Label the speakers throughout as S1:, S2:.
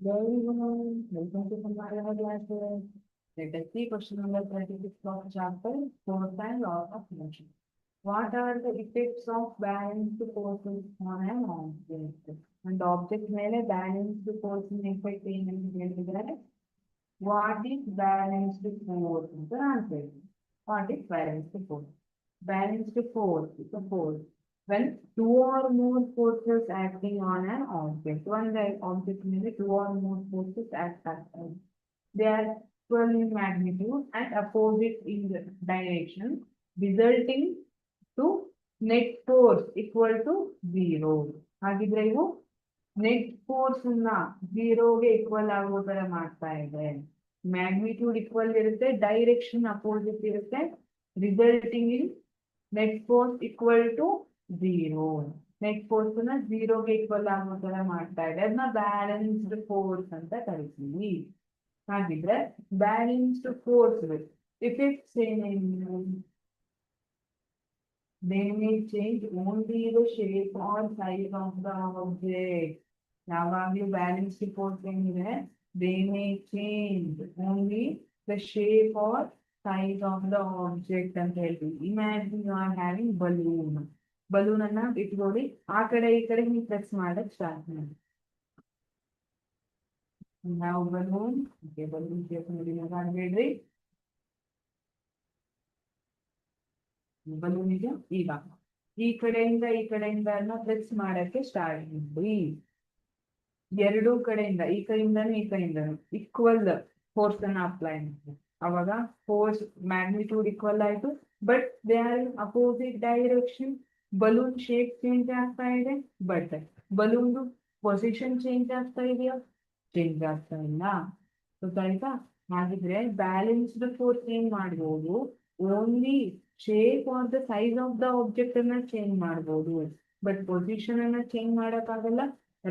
S1: Very well. Welcome to Samaya classes. Let us see question number 36 of chapter 4th and law of motion. What are the effects of balanced forces on an object? And object ಮೇಲೆ balanced force effect ಏನಂತ ಹೇಳಿದರೆ what is balanced force ಅಂತ answer. What is balanced force? Balanced force is a force when two or more forces acting on an object. One object means two or more forces act at once. They are equal in magnitude and opposite in the direction, resulting to net force equal to zero. ಹಾಗಿದ್ರೆ ಇವು net force ನ ಝೀರೋಗೆ equal ಆಗೋ ತರ ಮಾಡ್ತಾ ಇದೆ. Magnitude equal ಇರುತ್ತೆ, direction opposite ಇರುತ್ತೆ, resulting in net force equal to zero. Net force ನ ಝೀರೋಗೆ ಈಕ್ವಲ್ ಆಗೋ ತರ ಮಾಡ್ತಾ ಇದೆ. ಅದನ್ನ ಬ್ಯಾಲೆನ್ಸ್ಡ್ ಫೋರ್ಸ್ ಅಂತ ಕರಿತೀವಿ. ಹಾಗಿದ್ರೆ ಬ್ಯಾಲೆನ್ಸ್ಡ್ ಫೋರ್ಸ್ ಇಫೆಕ್ಟ್ಸ್ ಏನೇನು? They may change only the shape or size of the object. ಯಾವಾಗಲೂ ಬ್ಯಾಲೆನ್ಸ್ಡ್ ಫೋರ್ಸ್ ಏನಿದೆ, they may change only the shape or size of the object ಅಂತ ಹೇಳ್ತೀವಿ. Imagine you are having balloon. Balloon ಅನ್ನ ಇಟ್ಕೊಳ್ಳಿ, ಆ ಕಡೆ ಈ ಕಡೆ ನೀವು ಪ್ರೆಸ್ ಮಾಡಕ್ ಸ್ಟಾರ್ಟ್ ಮಾಡಿ. ನಾವು ಬಲೂನ್ ಬಲೂನ್ ಶೇಪ್ ನೋಡಿ ಮಾಡಬೇಡ್ರಿ. ಬಲೂನ್ ಇದೆ, ಈಗ ಈ ಕಡೆಯಿಂದ ಪ್ರೆಸ್ ಮಾಡಕ್ಕೆ ಸ್ಟಾರ್ಟ್ ಮಾಡಿ. ಎರಡೂ ಕಡೆಯಿಂದ ಈ ಕಡೆಯಿಂದನೂ ಈಕ್ವಲ್ ಫೋರ್ಸ್ ಅನ್ನ ಅಪ್ಲೈ ಮಾಡಿ. ಅವಾಗ ಫೋರ್ಸ್ ಮ್ಯಾಗ್ನಿಟ್ಯೂಡ್ ಈಕ್ವಲ್ ಆಯ್ತು, but they are in opposite direction. Balloon shape change ಆಗ್ತಾ ಇದೆ, ಬಟ್ ಬಲೂನ್ ಪೊಸಿಷನ್ ಚೇಂಜ್ ಆಗ್ತಾ ಇದೆಯಾ? ಚೇಂಜ್ ಆಗ್ತಾ ಇಲ್ಲ. ಗೊತ್ತಾಯ್ತಾ? ಹಾಗಿದ್ರೆ ಬ್ಯಾಲೆನ್ಸ್ಡ್ ಫೋರ್ಸ್ ಏನ್ ಮಾಡ್ಬೋದು? Only shape are the size of the object ಅನ್ನ ಚೇಂಜ್ ಮಾಡ್ಬೋದು, ಬಟ್ ಪೊಸಿಷನ್ ಅನ್ನ ಚೇಂಜ್ ಮಾಡಕ್ ಆಗಲ್ಲ.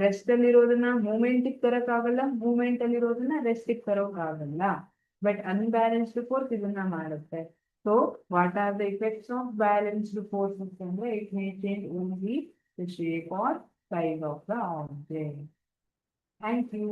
S1: ರೆಸ್ಟ್ ಅಲ್ಲಿರೋದನ್ನ ಮೂಮೆಂಟ್ ತರಕ್ ಆಗಲ್ಲ, ಮೂಮೆಂಟ್ ಅಲ್ಲಿರೋದನ್ನ ರೆಸ್ಟ್ ತರೋಕ್ ಆಗಲ್ಲ. ಬಟ್ ಅನ್ಬ್ಯಾಲೆನ್ಸ್ಡ್ ಫೋರ್ಸ್ ಇದನ್ನ ಮಾಡುತ್ತೆ. So what are the effects of balanced forces ಅಂದ್ರೆ it may change only the shape or size of the object. Thank you.